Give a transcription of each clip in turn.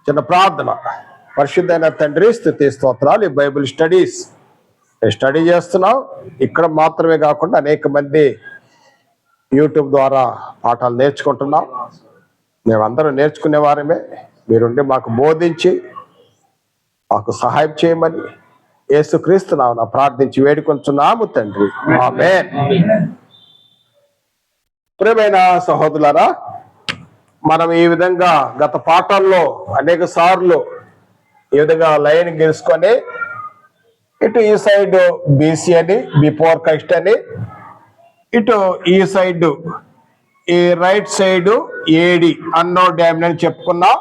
చిన్న ప్రార్థన. పరిశుద్ధైన తండ్రి, స్తుతి స్తోత్రాలు. ఈ బైబిల్ స్టడీ చేస్తున్నాం. ఇక్కడ మాత్రమే కాకుండా అనేక మంది యూట్యూబ్ ద్వారా పాఠాలు నేర్చుకుంటున్నాం. మేమందరం నేర్చుకునే వారమే. మీరుండి మాకు బోధించి మాకు సహాయం చేయమని యేసుక్రీస్తు నామమున ప్రార్థించి వేడుకొంచున్నాము తండ్రి, ఆమేన్. ప్రియమైన సహోదరులారా, మనం ఈ విధంగా గత పాఠాల్లో అనేక సార్లు ఈ విధంగా లైన్ గెలుచుకొని ఇటు ఈ సైడ్ బీసీ అని, బిఫోర్ క్రైస్ట్ అని, ఇటు ఈ సైడ్ ఈ రైట్ సైడ్ ఏడి అన్నో డ్యామ్ అని చెప్పుకున్నాం.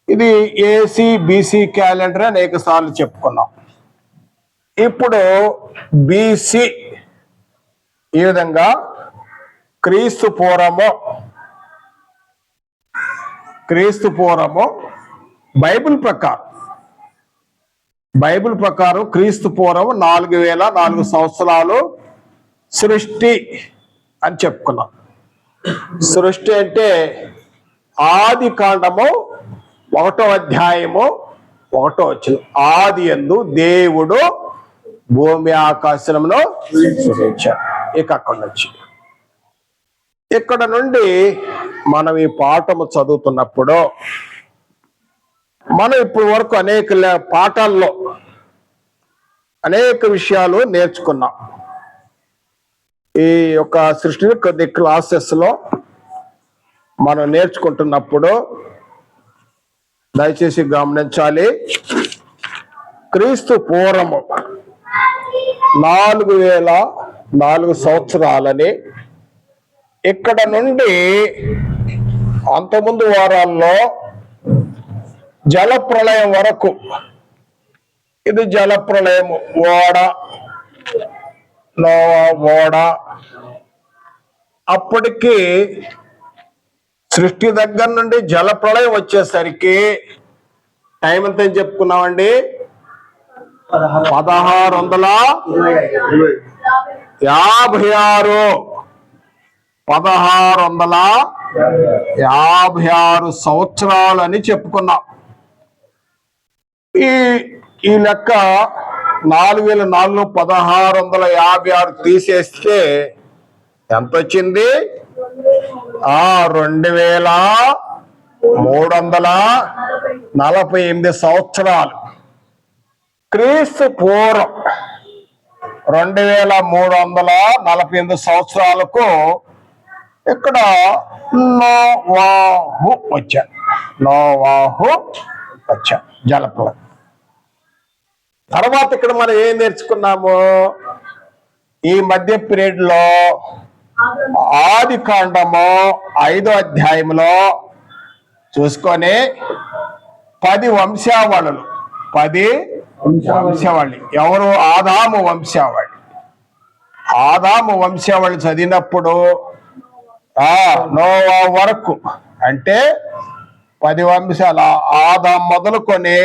ఇది ఏసీ బీసీ క్యాలెండర్ అనేక సార్లు చెప్పుకున్నాం. ఇప్పుడు బీసీ ఈ విధంగా క్రీస్తు పూర్వము బైబిల్ ప్రకారం క్రీస్తు పూర్వం 4004 సంవత్సరాలు సృష్టి అని చెప్పుకున్నాం. సృష్టి అంటే ఆది కాండము 1వ అధ్యాయము 1వ వచనం. ఆది యందు దేవుడు భూమి ఆకాశమును సృష్టించాడు. ఇక ఇక్కడ నుండి మనం ఈ పాఠము చదువుతున్నప్పుడు మనం ఇప్పటి వరకు అనేక పాఠాల్లో అనేక విషయాలు నేర్చుకున్నాం. ఈ యొక్క సృష్టిని కొద్ది క్లాసెస్ లో మనం నేర్చుకుంటున్నప్పుడు దయచేసి గమనించాలి. క్రీస్తు పూర్వము 4004 సంవత్సరాలని, ఇక్కడ నుండి అంతకుముందు వారాల్లో జలప్రళయం వరకు, ఇది జలప్రళయం ఓడ. అప్పటికి సృష్టి దగ్గర నుండి జలప్రళయం వచ్చేసరికి టైం ఎంత అని చెప్పుకున్నామండి? 1656 సంవత్సరాలు అని చెప్పుకున్నాం. ఈ లెక్క 4004లో 1656 తీసేస్తే ఎంత వచ్చింది? 2348 సంవత్సరాలు. క్రీస్తు పూర్వం 2348 సంవత్సరాలకు ఇక్కడ నోవాహు వచ్చాడు జలప్రళయం. తర్వాత ఇక్కడ మనం ఏం నేర్చుకున్నాము? ఈ మధ్య పీరియడ్ లో ఆది కాండము 5వ అధ్యాయంలో చూసుకొని 10 వంశావళులు. ఎవరు? ఆదాము వంశావళి చదివినప్పుడు నోవా వరకు అంటే 10 వంశాల ఆదాం మొదలుకొని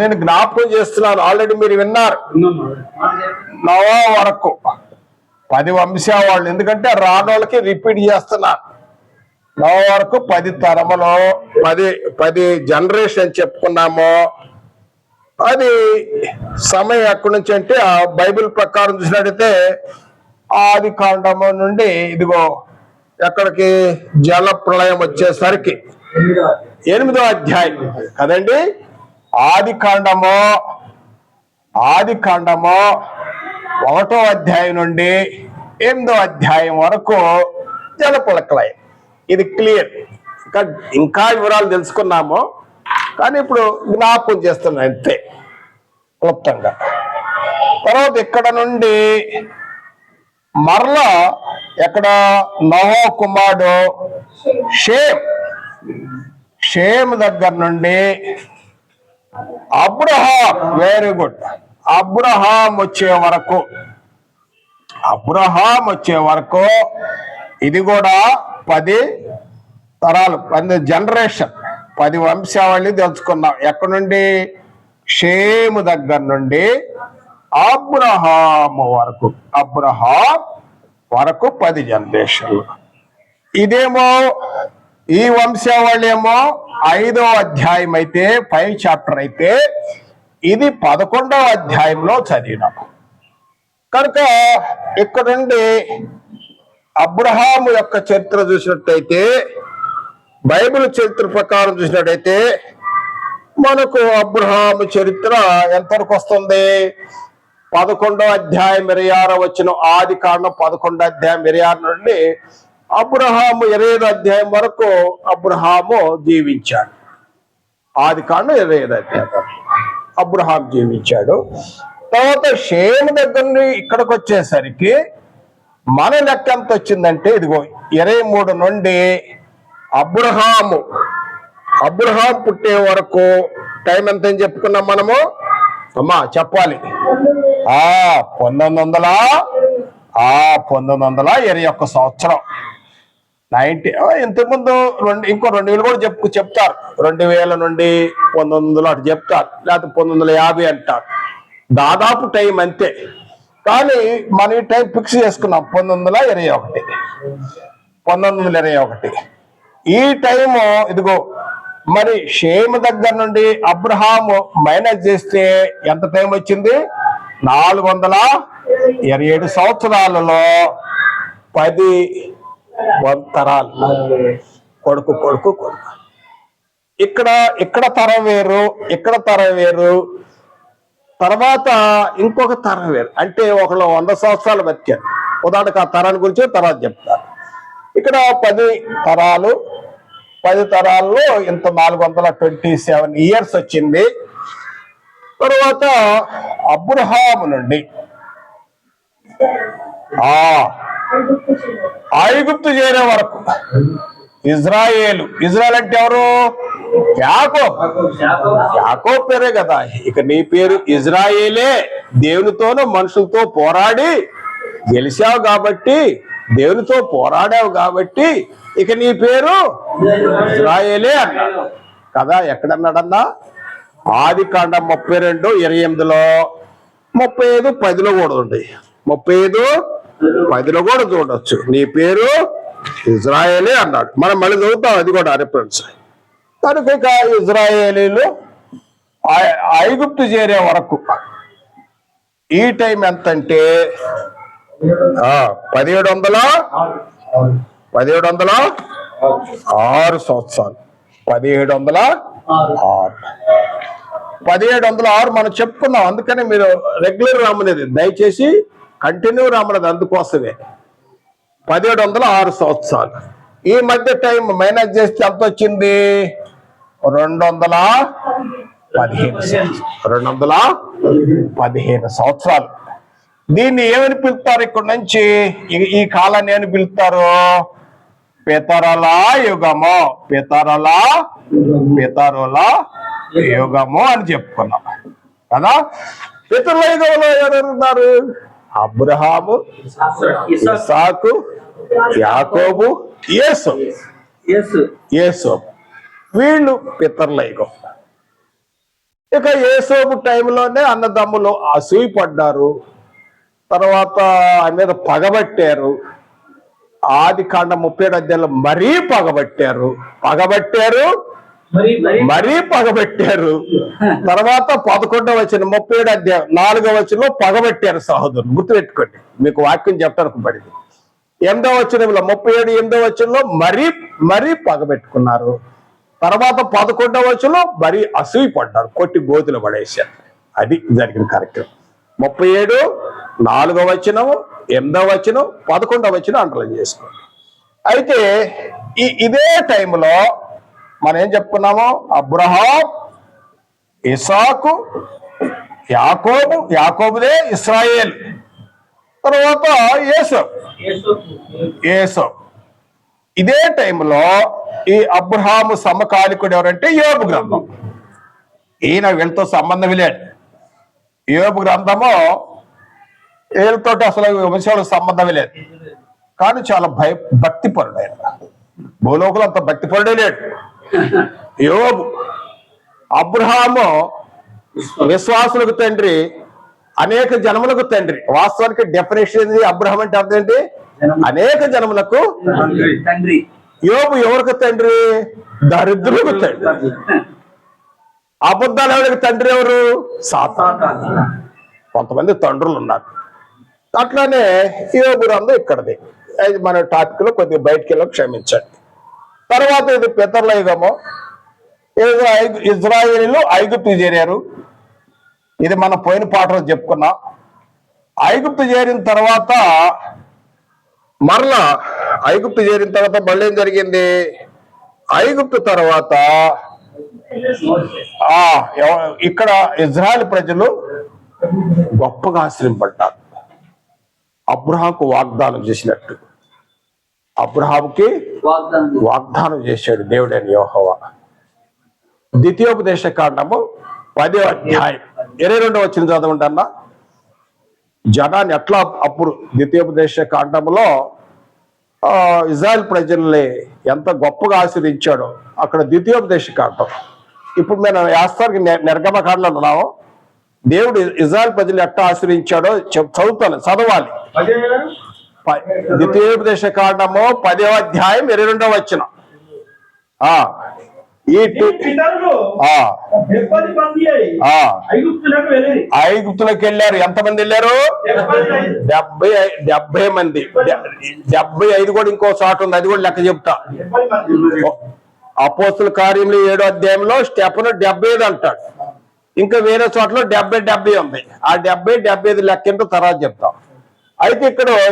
నేను జ్ఞాపకం చేస్తున్నాను, ఆల్రెడీ మీరు విన్నారు. నోవా వరకు 10 వంశావళులు, ఎందుకంటే రానోళ్ళకి రిపీట్ చేస్తున్నాను. నోవా వరకు 10 తరములు, 10 జనరేషన్ చెప్పుకున్నాము. అది సమయం ఎక్కడి నుంచి అంటే ఆ బైబిల్ ప్రకారం చూసినట్టయితే ఆది కాండము నుండి ఇదిగో ఎక్కడికి జల ప్రళయం వచ్చేసరికి 8వ అధ్యాయం కదండి. ఆది కాండము 1వ అధ్యాయం నుండి 8వ అధ్యాయం వరకు జల ప్రళయం. ఇది క్లియర్. ఇంకా వివరాలు తెలుసుకున్నాము, కానీ ఇప్పుడు జ్ఞాపకం చేస్తున్నా అంతే క్లుప్తంగా. తర్వాత ఇక్కడ నుండి మరలా ఎక్కడ నోవా కుమారుడు షేమ్ దగ్గర నుండి అబ్రహాం, వెరీ గుడ్, అబ్రహాం వచ్చే వరకు ఇది కూడా 10 తరాలు, 10 జనరేషన్, 10 వంశావళి తెలుసుకున్నాం. ఎక్కడి నుండి? షేము దగ్గర నుండి అబ్రహాం వరకు 10 జనరేషన్లు. ఇదేమో ఈ వంశావళి ఏమో 5వ అధ్యాయం అయితే 5 చాప్టర్ అయితే ఇది 11వ అధ్యాయంలో చదివినాం కనుక ఇక్కడ నుండి అబ్రహాము యొక్క చరిత్ర చూసినట్టయితే బైబిల్ చరిత్ర ప్రకారం చూసినట్టయితే మనకు అబ్రహాము చరిత్ర ఎంతవరకు వస్తుంది 11వ అధ్యాయం 26వ వచనం ఆది కాండం 11వ అధ్యాయం 26 నుండి అబ్రహాము 25వ అధ్యాయం వరకు అబ్రహాము జీవించాడు. ఆది కాండం 25వ అధ్యాయం అబ్రహాం జీవించాడు. తర్వాత షేము దగ్గర నుండి ఇక్కడికి వచ్చేసరికి మన లెక్క ఎంత వచ్చిందంటే ఇదిగో 23 నుండి అబ్రహాం పుట్టే వరకు టైం ఎంత అని చెప్పుకున్నాం మనము అమ్మా చెప్పాలి 1921 సంవత్సరం 90 ఇంతకుముందు ఇంకో 2000 కూడా చెప్తారు 2000 నుండి 1900 అటు చెప్తారు లేకపోతే 1950 అంటారు దాదాపు టైం అంతే కానీ మన ఈ టైం ఫిక్స్ చేసుకున్నాం 1921 ఈ టైము ఇదిగో మరి షేము దగ్గర నుండి అబ్రహాము మైనస్ చేస్తే ఎంత టైం వచ్చింది 427 సంవత్సరాలలో 10 తరాలు కొడుకు ఇక్కడ తరం వేరు ఇక్కడ తరం వేరు తర్వాత ఇంకొక తరం వేరు అంటే ఒకళ్ళు 100 సంవత్సరాలు బతికారు ఉదాహరణకు ఆ తరాన్ని గురించి తర్వాత చెప్తారు. ఇక్కడ 10 తరాల్లో ఇంత 427 ఇయర్స్ వచ్చింది. తర్వాత అబ్రహాము నుండి ఐగుప్తు చేరే వరకు ఇజ్రాయేల్ అంటే ఎవరు యాకోబు పేరే కదా ఇక నీ పేరు ఇజ్రాయేలే దేవునితోనూ మనుషులతో పోరాడి గెలిచావు కాబట్టి దేవునితో పోరాడావు కాబట్టి ఇక నీ పేరు ఇజ్రాయేలే అన్నాడు కదా. ఎక్కడన్నాడన్నా ఆది కాండం 32:28 35:10 కూడా ఉంది 35:10 కూడా చూడొచ్చు నీ పేరు ఇజ్రాయేలే అన్నాడు. మనం మళ్ళీ చదువుతాం అది కూడా రిఫరెన్స్. కనుక ఇక ఇజ్రాయేలీలు ఐగుప్తు చేరే వరకు ఈ టైం ఎంత అంటే 1706 సంవత్సరాలు 1706 మనం చెప్పుకున్నాం. అందుకని మీరు రెగ్యులర్ రామనేది దయచేసి కంటిన్యూ రామనేది అందుకోసమే 1706 సంవత్సరాలు. ఈ మధ్య టైం మైనస్ చేస్తే ఎంత వచ్చింది 215 సంవత్సరాలు. దీన్ని ఏమని పిలుస్తారు ఇక్కడ నుంచి ఈ కాలాన్ని ఏమని పిలుస్తారు పితరుల యుగము అని చెప్పుకున్నాం కదా. పితరుల యుగంలో ఎవరున్నారు అబ్రహాము ఇస్సాకు యాకోబు యేసు వీళ్ళు పితరుల యుగం. ఇక యేసోబు టైంలోనే అన్నదమ్ములు అసూయపడ్డారు. తర్వాత ఆయన మీద పగబట్టారు. ఆది కాండం 37 అధ్యాయంలో మరీ పగబట్టారు. తర్వాత 11వ వచనం 37 అధ్యాయం 4వ వచనంలో పగబట్టారు సహోదరులు. గుర్తుపెట్టుకోండి మీకు వాక్యం చెప్పడానికి పడింది. 8వ వచనంలో 37 వచనంలో మరీ పగబెట్టుకున్నారు. తర్వాత 11వ వచనంలో మరీ అసూయ పడ్డారు, కొట్టి గోతులు పడేశారు. అది జరిగిన కార్యక్రమం. 37 4వ వచనం 8వ వచనం 11వ వచనం అండర్లైన్ చేసుకోండి. అయితే ఇదే టైంలో మనం ఏం చెప్పుకున్నామో అబ్రహాం ఇస్సాకు యాకోబుదే ఇశ్రాయేల్ తర్వాత యేసు. ఇదే టైంలో ఈ అబ్రహాము సమకాలికుడు ఎవరంటే యోబు గ్రంథం. ఈయన వీళ్ళతో సంబంధం లేదు. యోబు గ్రంథము వీళ్ళతో అసలు వంశాలకు సంబంధమే లేదు. కానీ చాలా భక్తిపరుడు ఆయన. భూలోకులు అంత భక్తిపరుడే లేడు యోబు. అబ్రహాము విశ్వాసులకు తండ్రి, అనేక జనములకు తండ్రి. వాస్తవానికి డెఫినేషన్ ఏంటి అబ్రహాం అంటే అర్థం ఏంటి? అనేక జనములకు తండ్రి. యోబు ఎవరికి తండ్రి? దరిద్రులకు తండ్రి. అబద్ధాలు ఎవరికి తండ్రి? ఎవరు? సాతాను. కొంతమంది తండ్రులు ఉన్నారు. అట్లానే యోబు గ్రంథం ఇక్కడది. అది మన టాపిక్ లో కొద్దిగా బయటికి వెళ్ళి క్షమించండి. తర్వాత ఇది పితరుల యుగము. ఇజ్రాయేలీలు ఐగుప్తు చేరారు. ఇది మనం పోయిన పాటలో చెప్పుకున్నాం. ఐగుప్తు చేరిన తర్వాత మళ్ళీ ఏం జరిగింది? ఐగుప్తు తర్వాత ఇక్కడ ఇజ్రాయెల్ ప్రజలు గొప్పగా ఆశ్రయింపడ్డారు. అబ్రహాముకు వాగ్దానం చేసినట్టు అబ్రహాముకి వాగ్దానం చేశాడు దేవుడైన యెహోవా. ద్వితీయోపదేశ కాండము 10వ అధ్యాయం 22వ వచనం చదవండి అన్న. జనాన్ని ఎట్లా అప్పుడు ద్వితీయోపదేశ కాండములో ఇజ్రాయెల్ ప్రజల్ని ఎంత గొప్పగా ఆశీర్వదించాడో అక్కడ ద్వితీయోపదేశ కాండం. ఇప్పుడు మేము యాస్తానికి నిర్గమ కాండలో ఉన్నాము. దేవుడు ఇజ్రాయెల్ ప్రజలు ఎట్లా ఆశీర్వదించాడో చదవాలి. ద్వితీయోపదేశ కాండము 10వ అధ్యాయం 22వ వచనం. ఐగుప్తులకు వెళ్ళారు. ఎంతమంది వెళ్ళారు? 70 మంది. 75 కూడా ఇంకో చోట ఉంది, అది కూడా లెక్క చెప్తా. అపోస్తుల కార్యములు 7వ అధ్యాయంలో స్టెఫను 75 అంటాడు. ఇంకా వేరే చోట్ల 70 ఉంది. ఆ 70 లెక్క ఏంటో తర్వాత చెప్తాం. అయితే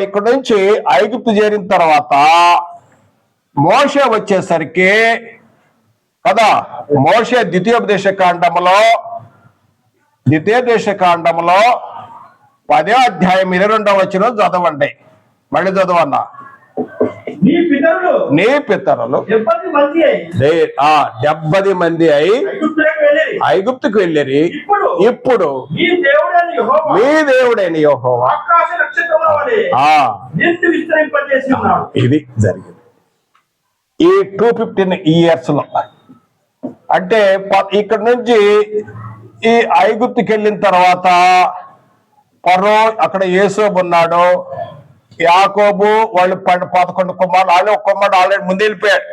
ఇక్కడ నుంచి ఐగుప్తు చేరిన తర్వాత మోషే వచ్చేసరికి కదా, మోషే ద్వితీయోపదేశ కాండములో 10వ అధ్యాయం 22వ వచనం చదవండి. మళ్ళీ చదవన్నా. నీ పితరులు 70 మంది అయి ఐగుప్తుకు వెళ్ళిరి. ఇప్పుడు మీ దేవుడైన యెహోవా ఇది జరిగింది. ఈ 215 years లో అంటే ఇక్కడ నుంచి ఈ ఐగుప్తుకి వెళ్ళిన తర్వాత ఫరో అక్కడ యేసోబు ఉన్నాడు, యాకోబు వాళ్ళు 11 కుమారులు. వాళ్ళే ఒక కుమారుడు ఆల్రెడీ ముందు వెళ్ళిపోయాడు.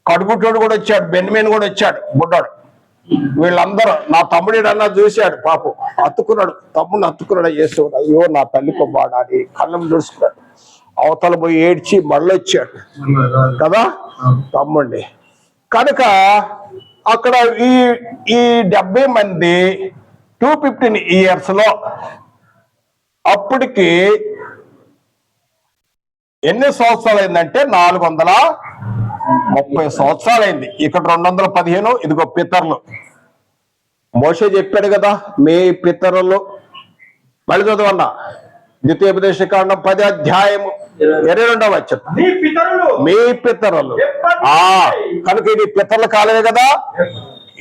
కడుగుటోడు కూడా వచ్చాడు, బెన్యామీను కూడా వచ్చాడు, బుడ్డాడు. వీళ్ళందరూ నా తమ్ముడు అన్నా చూశాడు, పాపం హత్తుకున్నాడు, తమ్ముడిని హత్తుకున్నాడు యేసోడు. అయ్యో నా తల్లి కుమారుడు అని కళ్ళం చూసుకున్నాడు. అవతల పోయి ఏడ్చి మళ్ళొచ్చాడు కదా తమ్ముడిని. కనుక అక్కడ ఈ 70 మంది 215 years లో అప్పటికి ఎన్ని సంవత్సరాలు అయిందంటే 430 సంవత్సరాలు అయింది. ఇక్కడ 215. ఇదిగో పితరులు. మోషే చెప్పాడు కదా, మీ పితరులు. మళ్ళీ చదవన్నా. ద్వితీయోపదేశ కాండం 10వ అధ్యాయము 22వ వచనం. మీ పితరులు. కనుక ఇది పితరుల కాలమే కదా.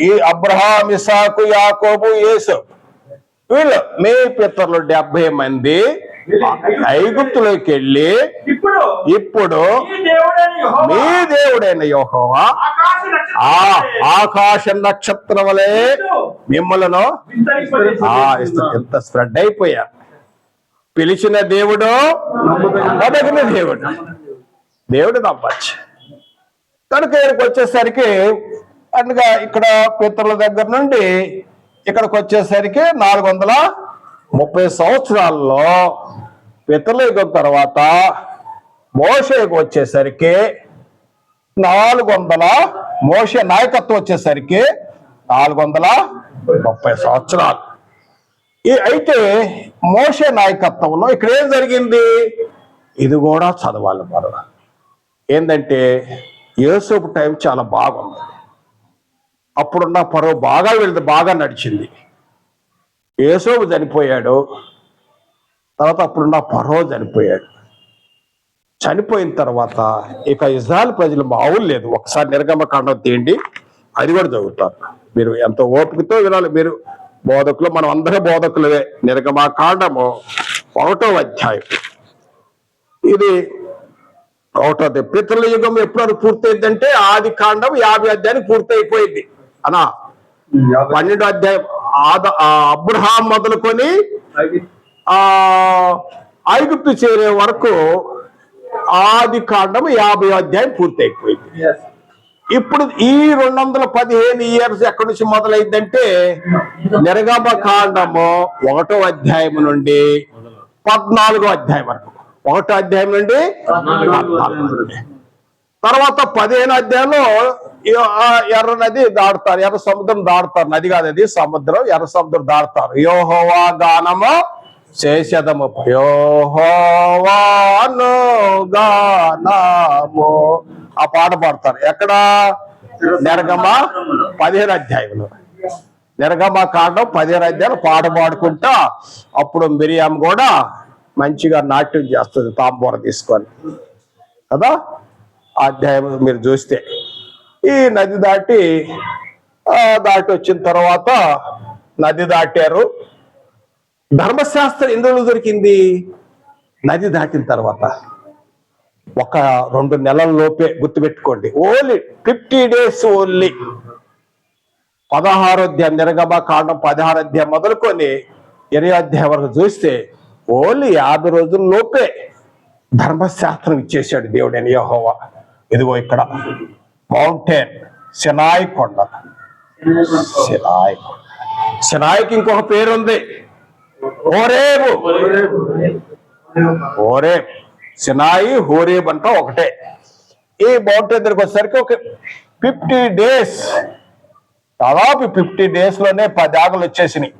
ఈ అబ్రహాం, ఇస్సాకు, యాకోబు, యేసు వీళ్ళు మీ పితరులు 70 మంది ఐగుప్తులోకి వెళ్ళి ఇప్పుడు మీ దేవుడైన యెహోవా ఆకాశ నక్షత్రం వలె మిమ్మలను ఎంత స్ప్రెడ్ అయిపోయారు. పిలిచిన దేవుడు నమ్మదగిన దేవుడు నమ్మచ్చు. కనుక ఇక్కడికి వచ్చేసరికి అనగా ఇక్కడ పితరుల దగ్గర నుండి ఇక్కడికి వచ్చేసరికి 430 సంవత్సరాల్లో పితరుల యుగం తర్వాత మోషేకు వచ్చేసరికి 400 మోషే నాయకత్వం వచ్చేసరికి 430 సంవత్సరాలు. అయితే మోషే నాయకత్వంలో ఇక్కడ ఏం జరిగింది? ఇది కూడా చదవాలి మనం. ఏంటంటే యోసేపు టైం చాలా బాగుంది. అప్పుడున్న ఫరో బాగా నడిచింది. యోసేపు చనిపోయాడు. తర్వాత అప్పుడున్న ఫరో చనిపోయాడు. చనిపోయిన తర్వాత ఇక ఇజ్రాయెల్ ప్రజలు మామూలు లేదు. ఒకసారి నిర్గమకాండం తీయండి, అది కూడా చదువుతారు. మీరు ఎంతో ఓపికతో వినాలి. మీరు బోధకులు, మనం అందరూ బోధకులవే. నిర్గమకాండము 1వ అధ్యాయం. ఇది 1వ పితరుల యుగం ఎప్పుడు పూర్తయిందంటే ఆది కాండం 50 అధ్యాయానికి పూర్తి అయిపోయింది అనా. 12వ అధ్యాయం అబ్రహాం మొదలుకొని ఐగుప్తు చేరే వరకు ఆది కాండము 50వ అధ్యాయం పూర్తి అయిపోయింది. ఇప్పుడు ఈ 215 ఇయర్స్ ఎక్కడి నుంచి మొదలైందంటే నిర్గమ కాండము 1వ అధ్యాయం నుండి 14వ అధ్యాయం వరకు. 1వ అధ్యాయం నుండి 14 తర్వాత 15వ అధ్యాయంలో ఎర్ర నది దాడుతారు, ఎర్ర సముద్రం దాడుతారు. నది కాదు అది, సముద్రం, ఎర్ర సముద్రం దాడుతారు. యెహోవా గానము చేసేదము, యెహోవాను గానము ఆ పాట పాడతారు. ఎక్కడ? నిర్గమ 15వ అధ్యాయంలో. నిర్గమ కాండం 15వ అధ్యాయం పాట పాడుకుంటా అప్పుడు మిరియాం కూడా మంచిగా నాట్యం చేస్తుంది తాంబూర తీసుకొని కదా. ఆ అధ్యాయం మీరు చూస్తే ఈ నది దాటి వచ్చిన తర్వాత నది దాటారు. ధర్మశాస్త్రం ఎందులో దొరికింది? నది దాటిన తర్వాత 1-2 నెలల లోపే, గుర్తుపెట్టుకోండి. Only 50 days only. 16వ అధ్యాయం నిర్గమ కాండం 16వ అధ్యాయం మొదలుకొని 20వ అధ్యాయం వరకు చూస్తే ఓన్లీ 50 రోజుల లోపే ధర్మశాస్త్రం ఇచ్చేసాడు దేవుడైన యెహోవా. ఇదిగో ఇక్కడ మౌంటైన్ సినాయి కొండ. సినాయికి ఇంకొక పేరు ఉంది, హోరేబు. హోరేబ్, సినాయి, హోరేబ్ అంతా ఒకటే. ఈ మౌంటైన్ దగ్గరికి వచ్చేసరికి ఒక 50 days, దాదాపు 50 days లోనే 10 ఆకులు వచ్చేసినాయి.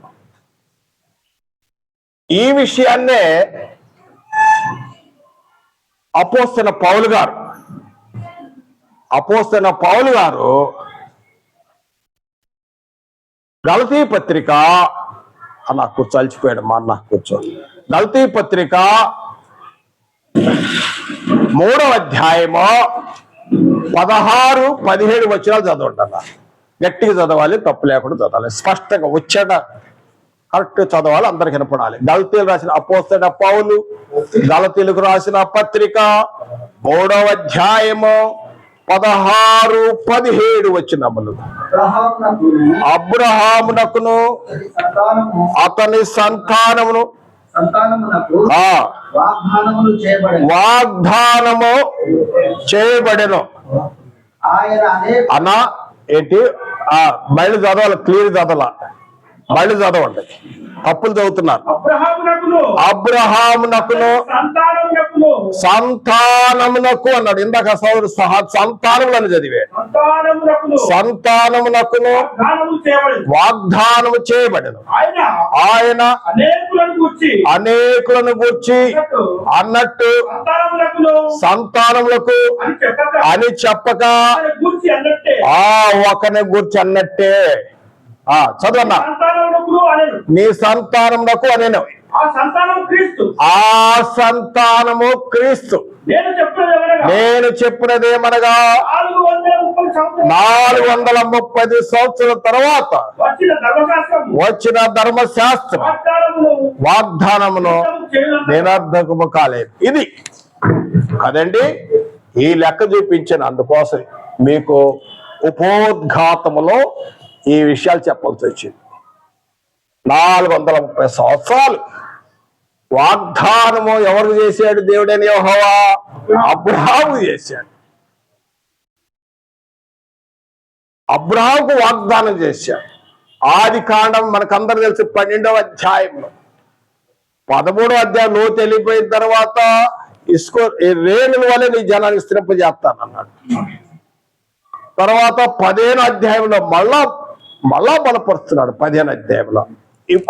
ఈ విషయాన్నే అపోస్తలుడైన పౌలు గారు గలతీ పత్రిక అన్న కూర్చోల్చిపోయాడు మా అన్న కూర్చో. గలతీ పత్రిక 3వ అధ్యాయము 16-17 వచనాలు చదవండి అన్న. గట్టిగా చదవాలి, తప్పు లేకుండా చదవాలి, స్పష్టంగా వచ్చాడ కరెక్ట్ చదవాలి, అందరికి వినపడాలి. గలతీలు రాసిన అపోస్తలుడైన పౌలు గలతీలకు రాసిన పత్రిక 3వ అధ్యాయము 16-17 వచనములు. అబ్రహామునకును అతని సంతానమును వాగ్దానము చేయబడెను. అన్నా ఏంటి? బయలు చదవాలి, క్లియర్ చదవాల, బయలు చదవండి, తప్పులు చదువుతున్నారు. అబ్రహామునకును సంతానమునకు అన్నాడు. ఇందాక సోదరు సంతానములను చదివే. సంతానమునకును వాగ్దానము చేయబడెను. ఆయన అనేకులను గూర్చి అన్నట్టు సంతానములకు అని చెప్పక ఒకని గూర్చి అన్నట్టే. చదవన్నా, నీ సంతానమునకు అనేను. ఆ సంతానము క్రీస్తు. నేను చెప్పినదేమనగా 430 సంవత్సరాల తర్వాత వచ్చిన ధర్మశాస్త్రం వాగ్దానమును నిరర్ధకము కాలేదు. ఇది కదండి ఈ లెక్క చూపించాను. అందుకోసం మీకు ఉపోద్ఘాతములో ఈ విషయాలు చెప్పాల్సి వచ్చింది. 430 సంవత్సరాలు వాగ్దానము ఎవరు చేశాడు? దేవుడైన యెహోవా అబ్రహాము చేశాడు. అబ్రహాముకు వాగ్దానం చేశాడు. ఆది కాండం మనకందరూ తెలిసి 12వ అధ్యాయంలో 13వ అధ్యాయం లోతు వెళ్ళిపోయిన తర్వాత రేణుల వల్ల నీ జనాన్ని స్థిరపజేస్తానన్నాడు. తర్వాత 15వ అధ్యాయంలో మళ్ళా బలపరుస్తున్నాడు. 15వ అధ్యాయంలో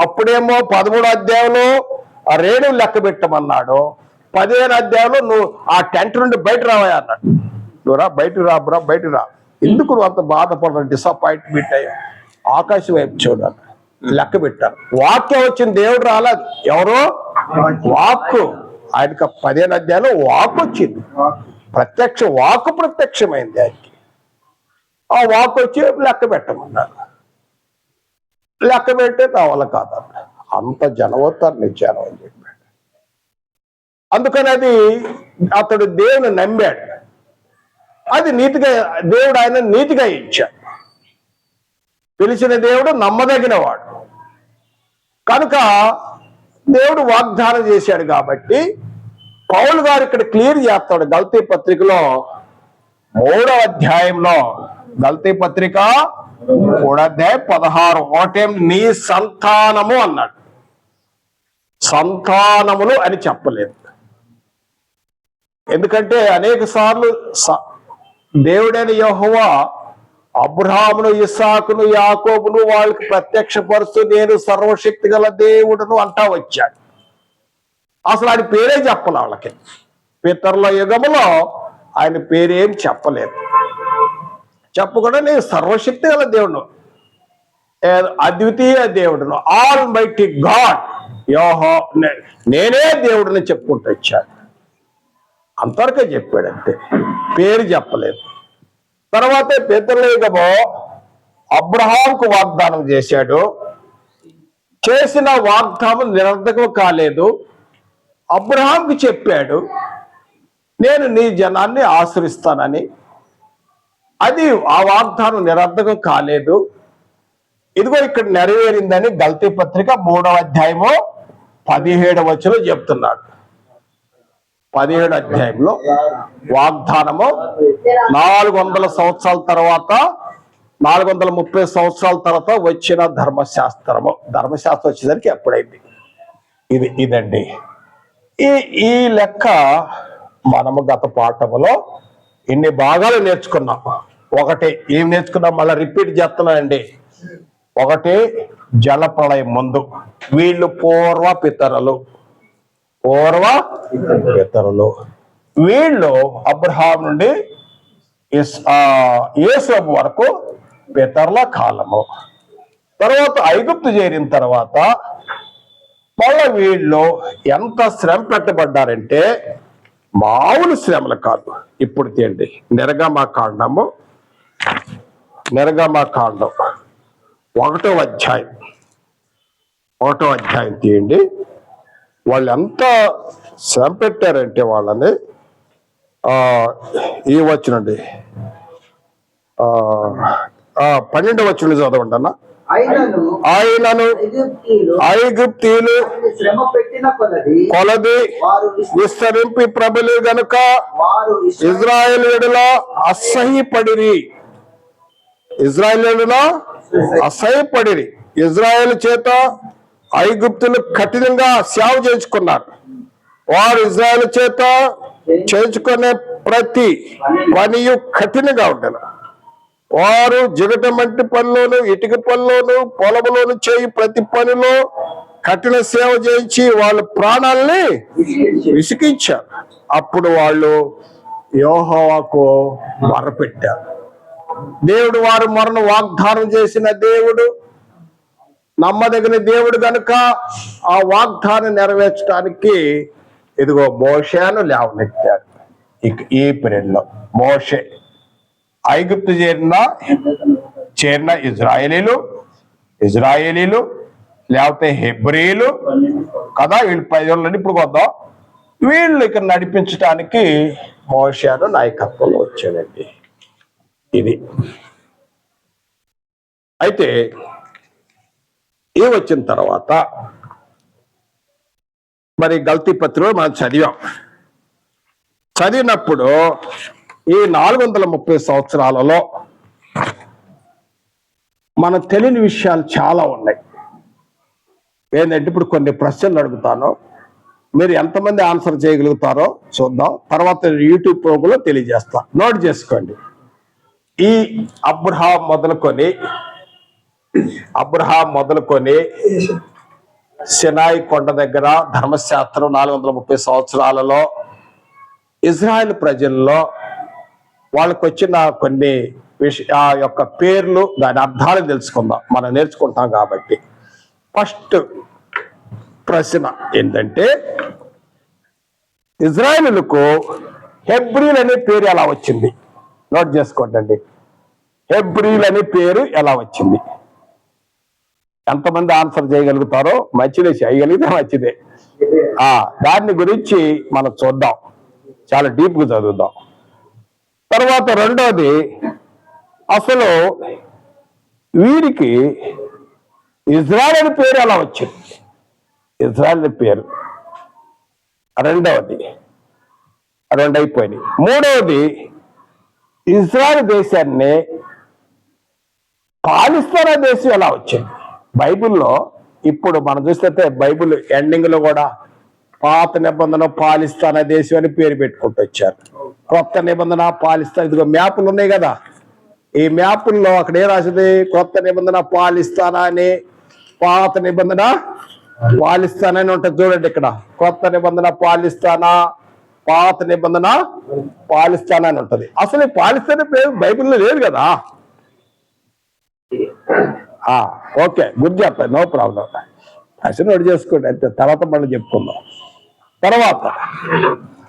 అప్పుడేమో 13వ అధ్యాయంలో ఆ రేణువు లెక్క పెట్టమన్నాడు. 15వ అధ్యాయంలో నువ్వు ఆ టెంట్ నుండి బయట రావా అన్నాడు. నువ్వు రా, బయటకు రా, బయటకు రా. ఎందుకు నువ్వు అంత బాధపడతావు, డిసప్పాయింట్మెంట్ అయ్యా? ఆకాశం వైపు చూడాలి, లెక్క పెట్టారు. వాక్యం వచ్చింది, దేవుడు రాలేదు. ఎవరో వాక్కు. ఆయనకి 15వ అధ్యాయంలో వాక్కు వచ్చింది, వాక్కు ప్రత్యక్షమైంది ఆయనకి. ఆ వాక్కు వచ్చి లెక్క పెట్టమన్నారు. లెక్క పెట్టే కావాల కాదన్న, అంత జనవతారు నిచ్చాను అని చెప్పాడు. అందుకని అతడు దేవుని నమ్మాడు. అది నీతిగా, దేవుడు ఆయన నీతిగా ఇచ్చాడు. పిలిచిన దేవుడు నమ్మదగిన వాడు కనుక దేవుడు వాగ్దానం చేశాడు కాబట్టి పౌలు గారు ఇక్కడ క్లియర్ చేస్తాడు గల్తీ పత్రికలో 3వ అధ్యాయంలో, గల్తీ పత్రిక 3వ అధ్యాయం 16 ఒకటేం నీ సంతానము అన్నాడు, సంతానములు అని చెప్పలేదు. ఎందుకంటే అనేక సార్లు దేవుడైన యెహోవా అబ్రహామును, ఇస్సాకును, యాకోబును వాళ్ళకి ప్రత్యక్షపరుస్తూ నేను సర్వశక్తి గల దేవుడును అంటా వచ్చాడు. అసలు ఆయన పేరే చెప్పలే వాళ్ళకి. పితరుల యుగములో ఆయన పేరేం చెప్పలేదు. చెప్పకుండా నేను సర్వశక్తి గల దేవుడును, అద్వితీయ దేవుడును, ఆల్ మైటీ గాడ్ యెహోవా, నేనే దేవుడిని చెప్పుకుంటూ వచ్చాడు. అంతవరకే చెప్పాడు అంతే, పేరు చెప్పలేదు. తర్వాత పితరుల యుగము అబ్రహాంకు వాగ్దానం చేశాడు. చేసిన వాగ్దానం నిరర్ధకం కాలేదు. అబ్రహాంకు చెప్పాడు నేను నీ జనాన్ని ఆశ్రయిస్తానని. అది ఆ వాగ్దానం నిరర్ధకం కాలేదు. ఇదిగో ఇక్కడ నెరవేరిందని గల్తీ పత్రిక 3వ అధ్యాయము 17వ వచనం చెప్తున్నాడు. 17వ అధ్యాయంలో వాగ్దానము 400 సంవత్సరాల తర్వాత, 430 సంవత్సరాల తర్వాత వచ్చిన ధర్మశాస్త్రం వచ్చేసరికి ఎప్పుడైంది? ఇదండి. ఈ లెక్క మనము గత పాఠములో ఇన్ని భాగాలు నేర్చుకున్నాం. ఒకటి ఏం నేర్చుకున్నాం, మళ్ళీ రిపీట్ చేస్తున్నానండి. ఒకటి జలప్రళయం ముందు వీళ్ళు పూర్వ పితరులు, వీళ్ళు అబ్రహాం నుండి యేసోబు వరకు పితరుల కాలము. తర్వాత ఐగుప్తు చేరిన తర్వాత మళ్ళీ వీళ్ళు ఎంత శ్రమ పెట్టబడ్డారంటే మామూలు శ్రమలు కాదు. ఇప్పుడు తీయండి నిర్గమకాండం 1వ అధ్యాయం తీయండి. వాళ్ళు ఎంత శ్రమ పెట్టారంటే వాళ్ళని ఈ వచ్చినండి 12వ వచనం చదవండి అన్న. ఆయనను ఐగుప్తీయులు కొలది విస్తరింపి ప్రబలి గనుక ఇజ్రాయేలీయుల అసహ్యపడిరి. ఇజ్రాయేల్ చేత ఐగుప్తులు కఠినంగా సేవ చేయించుకున్నారు. వారు ఇజ్రాయేల్ చేత చేయించుకునే ప్రతి పనియు కఠినంగా ఉండేది. వారు జిగట మంటి పనిలోను, ఇటుక పనిలోను, పొలములోను చేయి ప్రతి పనిలో కఠిన సేవ చేయించి వాళ్ళ ప్రాణాలని విసిగించారు. అప్పుడు వాళ్ళు యెహోవాకు మొరపెట్టారు. దేవుడు వారు మొరను వాగ్దానం చేసిన దేవుడు, నమ్మదగిన దేవుడు కనుక ఆ వాగ్దానం నెరవేర్చడానికి ఇదిగో మోషేను లేవనెత్తాడు. ఈ పీరియడ్లో మోషే ఐగుప్తు చేరిన ఇజ్రాయేలీలు లేకపోతే హెబ్రీలు కదా, వీళ్ళు 10 ఏళ్ళని ఇప్పుడు కొద్దాం. వీళ్ళు ఇక్కడ నడిపించడానికి మోషేను నాయకత్వంలో వచ్చాడండి. ఇది అయితే వచ్చిన తర్వాత మరి గల్తీ పత్రికలో మనం చదివినప్పుడు ఈ 430 సంవత్సరాలలో మనం తెలియని విషయాలు చాలా ఉన్నాయి. ఏంటంటే ఇప్పుడు కొన్ని ప్రశ్నలు అడుగుతాను, మీరు ఎంతమంది ఆన్సర్ చేయగలుగుతారో చూద్దాం. తర్వాత యూట్యూబ్ ప్రోగ్రాంలో తెలియజేస్తా, నోట్ చేసుకోండి. ఈ అబ్రహాం మొదలుకొని సినాయి కొండ దగ్గర ధర్మశాస్త్రం 430 సంవత్సరాలలో ఇజ్రాయెల్ ప్రజల్లో వాళ్ళకు వచ్చిన కొన్ని ఆ యొక్క పేర్లు, దాని అర్థాలు తెలుసుకుందాం. మనం నేర్చుకుంటాం కాబట్టి ఫస్ట్ ప్రశ్న ఏంటంటే, ఇజ్రాయేలులకు హెబ్రీల్ అనే పేరు ఎలా వచ్చింది? నోట్ చేసుకోండి. హెబ్రీల్ అనే పేరు ఎలా వచ్చింది? ఎంతమంది ఆన్సర్ చేయగలుగుతారో మంచిదే, చేయగలిగితే మంచిదే. దాని గురించి మనం చూద్దాం, చాలా డీప్గా చదువుదాం. తర్వాత రెండోది, అసలు వీరికి ఇజ్రాయెల్ అనే పేరు ఎలా వచ్చింది? ఇజ్రాయెల్ పేరు రెండవది. రెండు అయిపోయినాయి. మూడవది, ఇజ్రాయెల్ దేశాన్ని పాలిస్తానా దేశం ఎలా వచ్చింది? బైబిల్లో ఇప్పుడు మనం చూస్తే బైబిల్ ఎండింగ్ లో కూడా పాత నిబంధన పాలిస్తానా దేశం అని పేరు పెట్టుకుంటూ వచ్చారు. కొత్త నిబంధన పాలిస్తాన్, ఇదిగో మ్యాపులు ఉన్నాయి కదా, ఈ మ్యాపుల్లో అక్కడ ఏ రాసింది? కొత్త నిబంధన పాలిస్తానా అని, పాత నిబంధన పాలిస్తానా అని ఉంటుంది. చూడండి ఇక్కడ, కొత్త నిబంధన పాలిస్తానా, పాత నిబంధన పాలిస్తానా అని ఉంటుంది. అసలు పాలిస్తానా పేరు బైబిల్లో లేదు కదా. ఓకే, గుర్తు చెప్పండి, నో ప్రాబ్లం. అసలు నోట్ చేసుకోండి అంతే, తర్వాత మళ్ళీ చెప్పుకుందాం.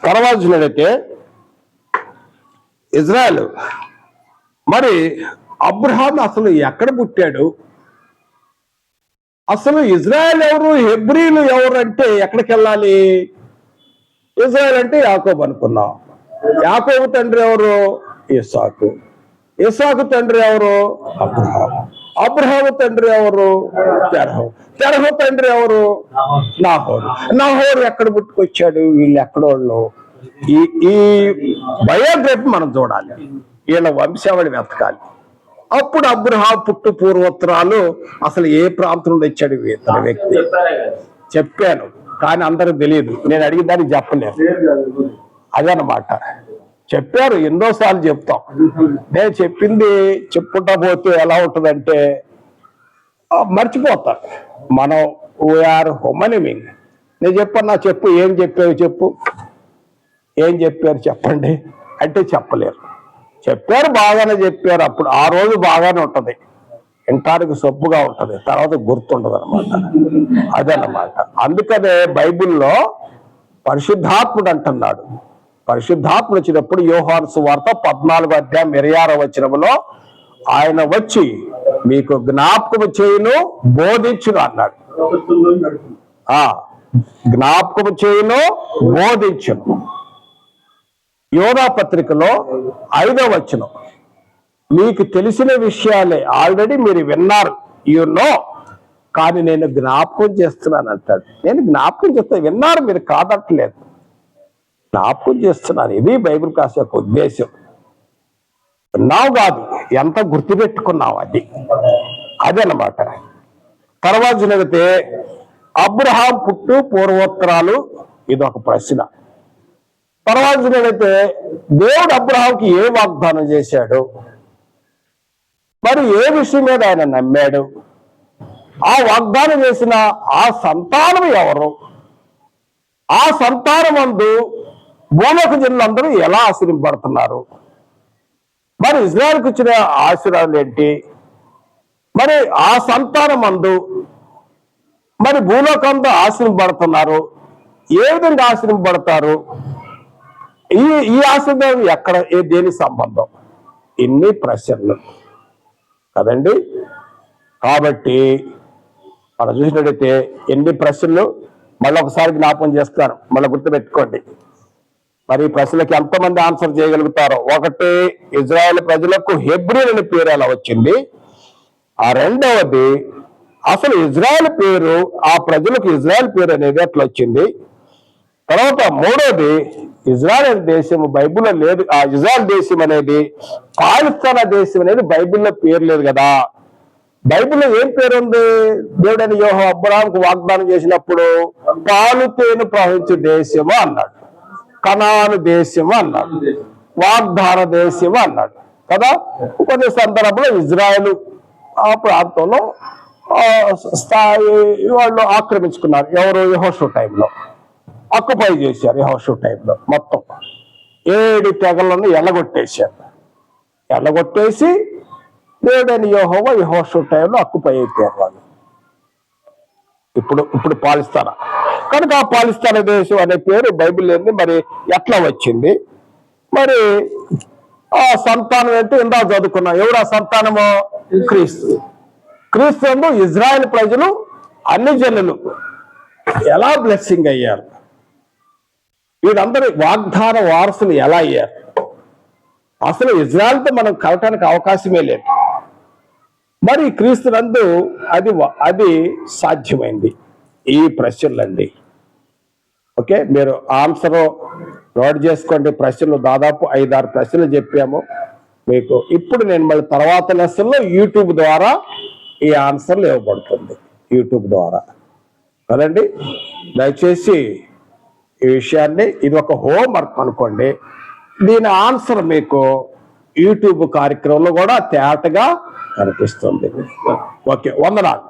తర్వాత చూడైతే ఇజ్రాయెల్, మరి అబ్రహాం అసలు ఎక్కడ పుట్టాడు? అసలు ఇజ్రాయెల్ ఎవరు, హెబ్రీలు ఎవరు అంటే ఎక్కడికి వెళ్ళాలి? ఇజ్రాయెల్ అంటే యాకోబు అనుకున్నాం. యాకోబు తండ్రి ఎవరు? ఇస్సాకు. ఇస్సాకు తండ్రి ఎవరు? అబ్రహాం. అబ్రహాము తండ్రి ఎవరు? తెరహు. తెరహు తండ్రి ఎవరు? నాహోరు. నాహోరు ఎక్కడ పుట్టుకొచ్చాడు? వీళ్ళు ఎక్కడోళ్ళు? ఈ బయోగ్రఫీ మనం చూడాలి, వీళ్ళ వంశావళి వెతకాలి. అప్పుడు అబ్రహాం పుట్టు పూర్వోత్తరాలు అసలు ఏ ప్రాంతం నుండి వచ్చాడు ఇతర వ్యక్తి చెప్పాను, కానీ అందరికి తెలియదు. నేను అడిగిన దానికి చెప్పలేను. అదనమాట, చెప్పారు, ఎన్నోసార్లు చెప్తాం. నేను చెప్పింది చెప్పుకుంటా పోతే ఎలా ఉంటుందంటే మర్చిపోతాను. మనం వీఆర్ హ్యూమన్. నేను చెప్పన్నా, చెప్పు, ఏం చెప్పావు చెప్పు, ఏం చెప్పారు చెప్పండి అంటే చెప్పలేరు. చెప్పారు, బాగానే చెప్పారు. అప్పుడు ఆ రోజు బాగానే ఉంటది, వింటానికి సొప్పుగా ఉంటది, తర్వాత గుర్తుండదు అనమాట. అదనమాట. అందుకనే బైబిల్లో పరిశుద్ధాత్ముడు అంటున్నాడు. పరిశుద్ధాత్ముడు వచ్చినప్పుడు యోహాను సువార్త 14:26 ఆయన వచ్చి మీకు జ్ఞాపకము చేయును, బోధించును అన్నాడు. జ్ఞాపకము చేయును, బోధించును. యోనా పత్రికలో 5వ వచనం, మీకు తెలిసిన విషయాలే, ఆల్రెడీ మీరు విన్నారు, కానీ నేను జ్ఞాపకం చేస్తున్నాను అంటాడు. నేను జ్ఞాపకం చేస్తాను, విన్నారు మీరు, కాదట్లేదు, జ్ఞాపకం చేస్తున్నాను. ఇది బైబిల్ క్లాస్ యొక్క ఉద్దేశం. విన్నావు కాదు, ఎంత గుర్తుపెట్టుకున్నావు, అదనమాట. తర్వాత చూస్తే అబ్రహాం పుట్టు పూర్వోత్తరాలు, ఇది ఒక ప్రశ్న. తర్వాత చూస్తే దేవుడు అబ్రహాంకి ఏ వాగ్దానం చేశాడు, మరి ఏ విషయం మీద ఆయన నమ్మాడు, ఆ వాగ్దానం చేసిన ఆ సంతానం ఎవరు, ఆ సంతానమందు భూలోక జనులందరూ ఎలా ఆశీర్వదింపబడుతున్నారు, మరి ఇజ్రాయెల్కి వచ్చిన ఆశీర్వాదాలు ఏంటి, మరి ఆ సంతానమందు మరి భూలోకంతో ఆశీర్వదింపబడుతున్నారు, ఏ విధంగా ఆశీర్వదింపబడతారు, ఈ ఆశీర్వాదం ఎక్కడ, దేని సంబంధం, ఇన్ని ప్రశ్నలు కదండి. కాబట్టి మనం చూసినట్టయితే ఎన్ని ప్రశ్నలు, మళ్ళీ ఒకసారి జ్ఞాపకం చేస్తాను, మళ్ళీ గుర్తుపెట్టుకోండి. మరి ఈ ప్రశ్నలకి ఎంతమంది ఆన్సర్ చేయగలుగుతారో. ఒకటి, ఇజ్రాయెల్ ప్రజలకు హెబ్రీలు అనే పేరు ఎలా వచ్చింది, ఆ రెండవది అసలు ఇజ్రాయెల్ పేరు, ఆ ప్రజలకు ఇజ్రాయెల్ పేరు అనేది ఎట్లా వచ్చింది, తర్వాత మూడోది ఇజ్రాయెల్ దేశం బైబిల్లో లేదు, ఆ ఇజ్రాయెల్ దేశం అనేది పాలిస్తానా దేశం అనేది బైబిల్లో పేరు లేదు కదా. బైబిల్లో ఏం పేరు ఉంది? దేవుడని యెహోవా అబ్రహాముకు వాగ్దానం చేసినప్పుడు పాలు తేనె ప్రవహించే దేశము అన్నాడు, కనాను దేశము అన్నాడు, వాగ్దాన దేశము అన్నాడు కదా. కొన్ని సందర్భంలో ఇజ్రాయెల్ ఆ ప్రాంతంలో స్థాయి వాళ్ళు ఆక్రమించుకున్నారు. ఎవరు? యెహోషువ టైంలో ఆక్యుపై చేశారు. యెహోషువ టైంలో మొత్తం 7 తెగలను ఎల్లగొట్టేసి దేవుడైన యెహోవా యెహోషువ టైంలో ఆక్యుపై అయిపోయారు వాళ్ళు. ఇప్పుడు పాలిస్తానా, కనుక ఆ పాలిస్తానా దేశం అనే పేరు బైబిల్ ఏంది, మరి ఎట్లా వచ్చింది, మరి ఆ సంతానం అంటే ఇందాక చదువుకున్నాం. ఎవరు ఆ సంతానము? క్రీస్తు. క్రీస్తు ఇజ్రాయెల్ ప్రజలు, అన్ని జనులు ఎలా బ్లెస్సింగ్ అయ్యారు, వీరందరూ వాగ్దాన వారసులు ఎలా అయ్యారు, అసలు ఇజ్రాయెల్తో మనం కలటానికి అవకాశమే లేదు. మరి క్రీస్తునందు అది సాధ్యమైంది. ఈ ప్రశ్నలండి. ఓకే, మీరు ఆన్సర్ నోట్ చేసుకోండి. ప్రశ్నలు దాదాపు 5-6 ప్రశ్నలు చెప్పాము మీకు. ఇప్పుడు నేను మళ్ళీ తర్వాత లెసన్లో యూట్యూబ్ ద్వారా ఈ ఆన్సర్లు ఇవ్వబడుతుంది, యూట్యూబ్ ద్వారా కదండి. దయచేసి ఈ విషయాన్ని, ఇది ఒక హోంవర్క్ అనుకోండి. దీని ఆన్సర్ మీకు యూట్యూబ్ కార్యక్రమంలో కూడా తేటగా కనిపిస్తుంది. ఓకే, వందనాలు.